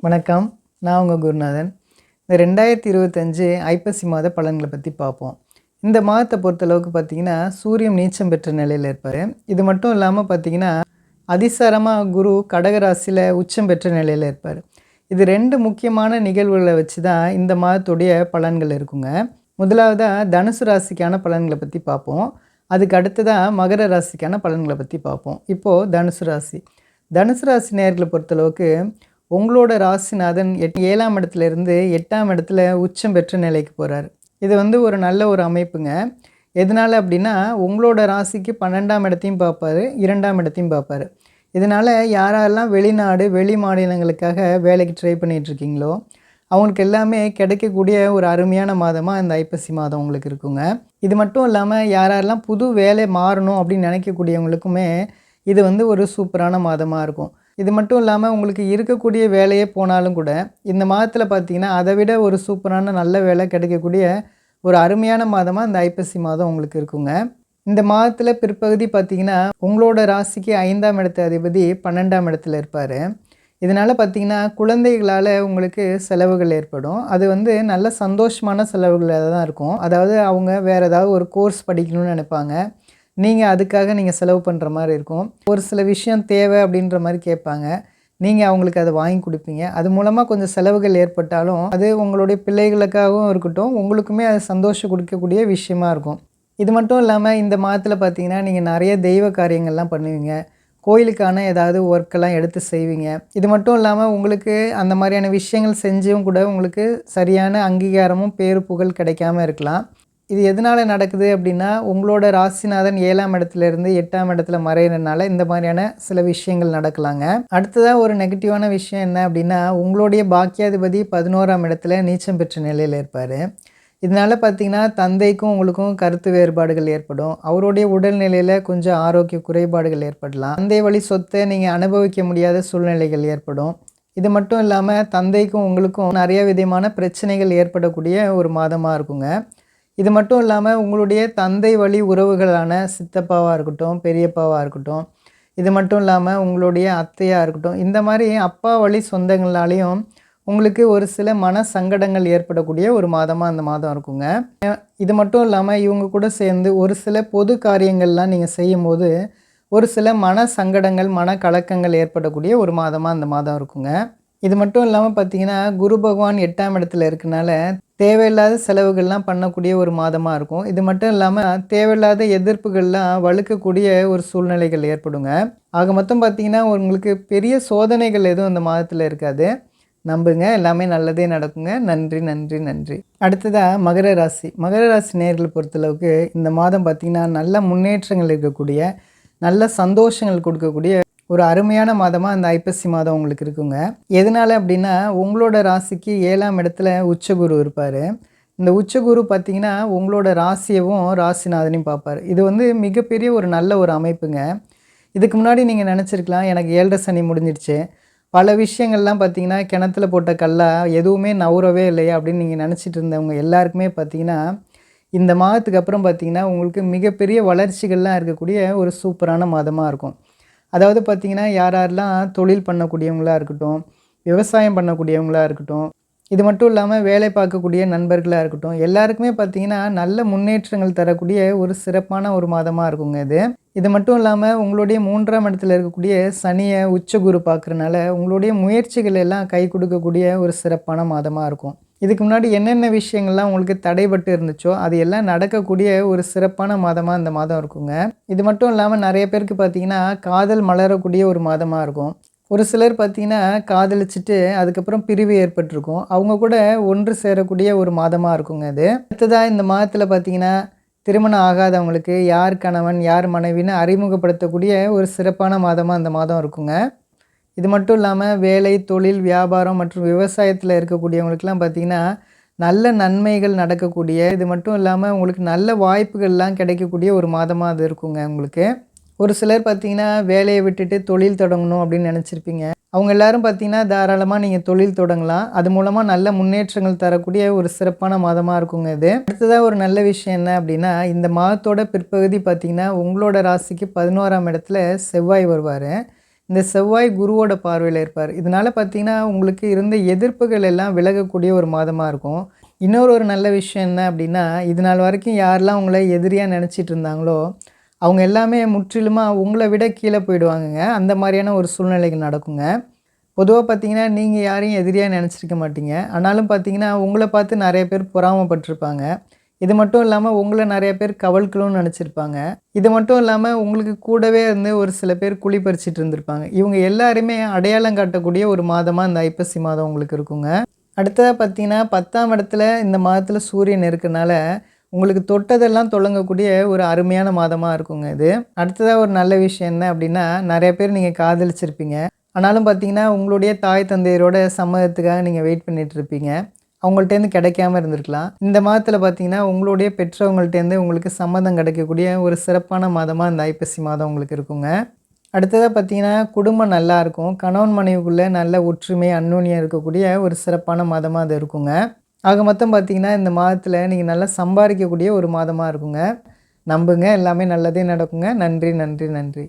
வணக்கம். நான் உங்கள் குருநாதன். இந்த 2025 ஐப்பசி மாத பலன்களை பற்றி பார்ப்போம். இந்த மாதத்தை பொறுத்தளவுக்கு பார்த்தீங்கன்னா, சூரியன் நீச்சம் பெற்ற நிலையில் இருப்பார். இது மட்டும் இல்லாமல் பார்த்தீங்கன்னா, அதிசாரமாக குரு கடக ராசியில் உச்சம் பெற்ற நிலையில் இருப்பார். இது 2 முக்கியமான நிகழ்வுகளை வச்சு தான் இந்த மாதத்துடைய பலன்கள் இருக்குங்க. முதலாவதாக தனுசு ராசிக்கான பலன்களை பற்றி பார்ப்போம். அதுக்கு அடுத்ததாக மகர ராசிக்கான பலன்களை பற்றி பார்ப்போம். இப்போது தனுசு ராசி. தனுசு ராசி நேயர்களை பொறுத்தளவுக்கு உங்களோட ராசிநாதன் 7ஆம் இடத்துலேருந்து 8ஆம் இடத்துல உச்சம் பெற்ற நிலைக்கு போகிறார். இது ஒரு நல்ல ஒரு அமைப்புங்க. எதனால் அப்படின்னா, உங்களோட ராசிக்கு 12ஆம் இடத்தையும் பார்ப்பார், 2ஆம் இடத்தையும் பார்ப்பார். இதனால் யாரெல்லாம் வெளிநாடு வெளி மாநிலங்களுக்காக வேலைக்கு ட்ரை பண்ணிகிட்ருக்கீங்களோ அவங்களுக்கு எல்லாமே கிடைக்கக்கூடிய ஒரு அருமையான மாதமாக இந்த ஐப்பசி மாதம் உங்களுக்கு இருக்குங்க. இது மட்டும் இல்லாமல் யாரெல்லாம் புது வேலை மாறணும் அப்படின்னு நினைக்கக்கூடியவங்களுக்குமே இது ஒரு சூப்பரான மாதமாக இருக்கும். இது மட்டும் இல்லாமல் உங்களுக்கு இருக்கக்கூடிய வேலையே போனாலும் கூட இந்த மாதத்தில் பார்த்தீங்கன்னா அதை விட ஒரு சூப்பரான நல்ல வேலை கிடைக்கக்கூடிய ஒரு அருமையான மாதமாக இந்த ஐப்பசி மாதம் உங்களுக்கு இருக்குங்க. இந்த மாதத்தில் பிற்பகுதி பார்த்திங்கன்னா உங்களோட ராசிக்கு 5ஆம் இடத்து அதிபதி 12ஆம் இடத்துல இருப்பார். இதனால் பார்த்திங்கன்னா குழந்தைகளால் உங்களுக்கு செலவுகள் ஏற்படும். அது நல்ல சந்தோஷமான செலவுகளாக தான் இருக்கும். அதாவது அவங்க வேறு ஏதாவது ஒரு கோர்ஸ் படிக்கணும்னு நினைப்பாங்க. நீங்கள் அதுக்காக செலவு பண்ணுற மாதிரி இருக்கும். ஒரு சில விஷயம் தேவை அப்படின்ற மாதிரி கேட்பாங்க. நீங்கள் அவங்களுக்கு அதை வாங்கி கொடுப்பீங்க. அது மூலமாக கொஞ்சம் செலவுகள் ஏற்பட்டாலும் அது உங்களுடைய பிள்ளைகளுக்காகவும் இருக்கட்டும், உங்களுக்குமே அது சந்தோஷம் கொடுக்கக்கூடிய விஷயமா இருக்கும். இது மட்டும் இல்லாமல் இந்த மாதத்தில் பார்த்தீங்கன்னா நீங்கள் நிறைய தெய்வ காரியங்கள்லாம் பண்ணுவீங்க. கோயிலுக்கான ஏதாவது ஒர்க்கெல்லாம் எடுத்து செய்வீங்க. இது மட்டும் இல்லாமல் உங்களுக்கு அந்த மாதிரியான விஷயங்கள் செஞ்சும் கூட உங்களுக்கு சரியான அங்கீகாரமும் பேரு புகழ் கிடைக்காம இருக்கலாம். இது எதனால் நடக்குது அப்படின்னா, உங்களோட ராசிநாதன் 7ஆம் இடத்துலேருந்து 8ஆம் இடத்துல மறையிறதுனால இந்த மாதிரியான சில விஷயங்கள் நடக்கலாங்க. அடுத்ததாக ஒரு நெகட்டிவான விஷயம் என்ன அப்படின்னா, உங்களுடைய பாக்கியாதிபதி 11ஆம் இடத்துல நீச்சம் பெற்ற நிலையில் இருப்பார். இதனால் பார்த்திங்கன்னா தந்தைக்கும் உங்களுக்கும் கருத்து வேறுபாடுகள் ஏற்படும். அவருடைய உடல்நிலையில் கொஞ்சம் ஆரோக்கிய குறைபாடுகள் ஏற்படலாம். தந்தை வழி சொத்தை நீங்கள் அனுபவிக்க முடியாத சூழ்நிலைகள் ஏற்படும். இது மட்டும் இல்லாமல் தந்தைக்கும் உங்களுக்கும் நிறைய விதமான பிரச்சனைகள் ஏற்படக்கூடிய ஒரு மாதமாக இருக்குங்க. இது மட்டும் இல்லாமல் உங்களுடைய தந்தை வழி உறவுகளான சித்தப்பாவாக இருக்கட்டும், பெரியப்பாவாக இருக்கட்டும், இது மட்டும் இல்லாமல் உங்களுடைய அத்தையாக இருக்கட்டும், இந்த மாதிரி அப்பா வழி சொந்தங்களாலேயும் உங்களுக்கு ஒரு சில மன சங்கடங்கள் ஏற்படக்கூடிய ஒரு மாதமாக அந்த மாதம் இருக்குங்க. இது மட்டும் இல்லாமல் இவங்க கூட சேர்ந்து ஒரு சில பொது காரியங்கள்லாம் நீங்கள் செய்யும்போது ஒரு சில மன சங்கடங்கள், மன கலக்கங்கள் ஏற்படக்கூடிய ஒரு மாதமாக அந்த மாதம் இருக்குங்க. இது மட்டும் இல்லாமல் பார்த்தீங்கன்னா குரு பகவான் 8ஆம் இடத்துல இருக்கனால தேவையில்லாத செலவுகள்லாம் பண்ணக்கூடிய ஒரு மாதமாக இருக்கும். இது மட்டும் இல்லாமல் தேவையில்லாத எதிர்ப்புகள்லாம் வலுக்கக்கூடிய ஒரு சூழ்நிலைகள் ஏற்படுங்க. ஆக மொத்தம் பார்த்திங்கன்னா உங்களுக்கு பெரிய சோதனைகள் எதுவும் இந்த மாதத்தில் இருக்காது. நம்புங்க, எல்லாமே நல்லதே நடக்குங்க. நன்றி நன்றி நன்றி. அடுத்ததாக மகர ராசி. மகர ராசி நேயர்களை பொறுத்தளவுக்கு இந்த மாதம் பார்த்திங்கன்னா நல்ல முன்னேற்றங்கள் இருக்கக்கூடிய, நல்ல சந்தோஷங்கள் கொடுக்கக்கூடிய ஒரு அருமையான மாதமாக அந்த ஐப்பசி மாதம் உங்களுக்கு இருக்குங்க. எதனால் அப்படின்னா உங்களோட ராசிக்கு 7ஆம் இடத்துல உச்சகுரு இருப்பார். இந்த உச்சகுரு பார்த்திங்கன்னா உங்களோட ராசியவும் ராசிநாதனையும் பார்ப்பார். இது மிகப்பெரிய ஒரு நல்ல ஒரு அமைப்புங்க. இதுக்கு முன்னாடி நீங்கள் நினச்சிருக்கலாம், எனக்கு 7.5 சனி முடிஞ்சிடுச்சு, பல விஷயங்கள்லாம் பார்த்திங்கன்னா கிணத்துல போட்ட கல்லா எதுவுமே நவுறவே இல்லையா அப்படின்னு நீங்கள் நினச்சிட்டு இருந்தவங்க எல்லாருக்குமே பார்த்திங்கன்னா இந்த மாதத்துக்கு அப்புறம் பார்த்திங்கன்னா உங்களுக்கு மிகப்பெரிய வளர்ச்சிகள்லாம் இருக்கக்கூடிய ஒரு சூப்பரான மாதமாக இருக்கும். அதாவது பார்த்திங்கன்னா யாரெல்லாம் தொழில் பண்ணக்கூடியவங்களாக இருக்கட்டும், விவசாயம் பண்ணக்கூடியவங்களாக இருக்கட்டும், இது மட்டும் இல்லாமல் வேலை பார்க்கக்கூடிய நண்பர்களாக இருக்கட்டும், எல்லாருக்குமே பார்த்திங்கன்னா நல்ல முன்னேற்றங்கள் தரக்கூடிய ஒரு சிறப்பான ஒரு மாதமாக இருக்குங்க இது. இது மட்டும் இல்லாமல் உங்களுடைய 3ஆம் இடத்துல இருக்கக்கூடிய சனியை உச்சகுரு பார்க்குறனால உங்களுடைய முயற்சிகள் எல்லாம் கை கொடுக்கக்கூடிய ஒரு சிறப்பான மாதமாக இருக்கும். இதுக்கு முன்னாடி என்னென்ன விஷயங்கள்லாம் உங்களுக்கு தடைபட்டு இருந்துச்சோ அது எல்லாம் நடக்கக்கூடிய ஒரு சிறப்பான மாதமாக இந்த மாதம் இருக்குங்க. இது மட்டும் இல்லாமல் நிறைய பேருக்கு பார்த்திங்கன்னா காதல் மலரக்கூடிய ஒரு மாதமாக இருக்கும். ஒரு சிலர் பார்த்திங்கன்னா காதலிச்சுட்டு அதுக்கப்புறம் பிரிவு ஏற்பட்டிருக்கும். அவங்க கூட ஒன்று சேரக்கூடிய ஒரு மாதமாக இருக்குங்க இது. அடுத்ததாக இந்த மாதத்தில் பார்த்திங்கன்னா திருமணம் ஆகாதவங்களுக்கு யார் கணவன் யார் மனைவின்னு அறிமுகப்படுத்தக்கூடிய ஒரு சிறப்பான மாதமாக அந்த மாதம் இருக்குங்க. இது மட்டும் இல்லாமல் வேலை, தொழில், வியாபாரம் மற்றும் விவசாயத்தில் இருக்கக்கூடியவங்களுக்கெல்லாம் பார்த்திங்கன்னா நல்ல நன்மைகள் நடக்கக்கூடிய, இது மட்டும் இல்லாமல் உங்களுக்கு நல்ல வாய்ப்புகள்லாம் கிடைக்கக்கூடிய ஒரு மாதமாக அது இருக்குங்க உங்களுக்கு. ஒரு சிலர் பார்த்திங்கன்னா வேலையை விட்டுட்டு தொழில் தொடங்கணும் அப்படின்னு நினச்சிருப்பீங்க. அவங்க எல்லோரும் பார்த்திங்கன்னா தாராளமாக நீங்கள் தொழில் தொடங்கலாம். அது மூலமாக நல்ல முன்னேற்றங்கள் தரக்கூடிய ஒரு சிறப்பான மாதமாக இருக்குங்க இது. அடுத்ததாக ஒரு நல்ல விஷயம் என்ன அப்படின்னா, இந்த மாதத்தோட பிற்பகுதி பார்த்திங்கன்னா உங்களோட ராசிக்கு 11ஆம் இடத்துல செவ்வாய் வருவார். இந்த செவ்வாய் குருவோட பார்வையில இருப்பார். இதனால பார்த்தீங்கன்னா, உங்களுக்கு இருந்த எதிர்ப்புகள் எல்லாம் விலகக்கூடிய ஒரு மாதமா இருக்கும். இன்னொரு நல்ல விஷயம் என்ன அப்டின்னா, இது நாள் வரைக்கும் யாரெல்லாம் உங்கள எதிரியா நெனச்சிட்டு இருந்தாங்களோ, அவங்க எல்லாமே முற்றிலுமா உங்கள விட கீழ போயிடுவாங்கங்க. அந்த மாரியான ஒரு சூழ்நிலைகள் நடக்குங்க. பொதுவா பார்த்தீங்கன்னா, நீங்க யாரையும் எதிரியா நெனச்சிருக்க மாட்டீங்க. ஆனாலும் பார்த்தீங்கன்னா, உங்கள பார்த்து நெறைய பேர் பொறாமப்பட்டுருப்பாங்க. இது மட்டும் இல்லாம உங்கள நெறைய பேர் கவல்களும்னு நெனச்சிருப்பாங்க. இது மட்டும் இல்லாம உங்களுக்கு கூடவே இருந்து ஒரு சில பேர் குழி பறிச்சுட்டு இருந்திருப்பாங்க. இவங்க எல்லாரையுமே அடையாளம் காட்டக்கூடிய ஒரு மாதமா இந்த ஐப்பசி மாதம் உங்களுக்கு இருக்குங்க. அடுத்ததா பார்த்தீங்கன்னா, 10ஆம் இடத்துல இந்த மாதத்துல சூரியன் இருக்கனால, உங்களுக்கு தொட்டதெல்லாம் தொடங்கக்கூடிய ஒரு அருமையான மாதமா இருக்குங்க இது. அடுத்ததா ஒரு நல்ல விஷயம் என்ன அப்டின்னா, நெறைய பேர் நீங்க காதலிச்சிருப்பீங்க. ஆனாலும் பார்த்தீங்கன்னா, உங்களுடைய தாய் தந்தையரோட சம்மதத்துக்காக நீங்க வெயிட் பண்ணிட்டு இருப்பீங்க. அவங்கள்ட்டேருந்து கிடைக்காம இருந்திருக்கலாம். இந்த மாதத்துல பார்த்தீங்கன்னா, உங்களுடைய பெற்றவங்கள்ட்டேருந்து உங்களுக்கு சம்மதம் கிடைக்கக்கூடிய ஒரு சிறப்பான மாதமா இந்த ஐப்பசி மாதம் உங்களுக்கு இருக்குங்க. அடுத்ததா பார்த்தீங்கன்னா, குடும்பம் நல்லாருக்கும். கணவன் மனைவிக்குள்ள நல்ல ஒற்றுமை, அந்யோன்யம் இருக்கக்கூடிய ஒரு சிறப்பான மாதமா அது இருக்குங்க. ஆக மொத்தம் பார்த்தீங்கன்னா, இந்த மாதத்துல நீங்க நல்லா சம்பாரிக்கக்கூடிய ஒரு மாதமா இருக்குங்க. நம்புங்க எல்லாமே நல்லதே நடக்குங்க. நன்றி, நன்றி, நன்றி.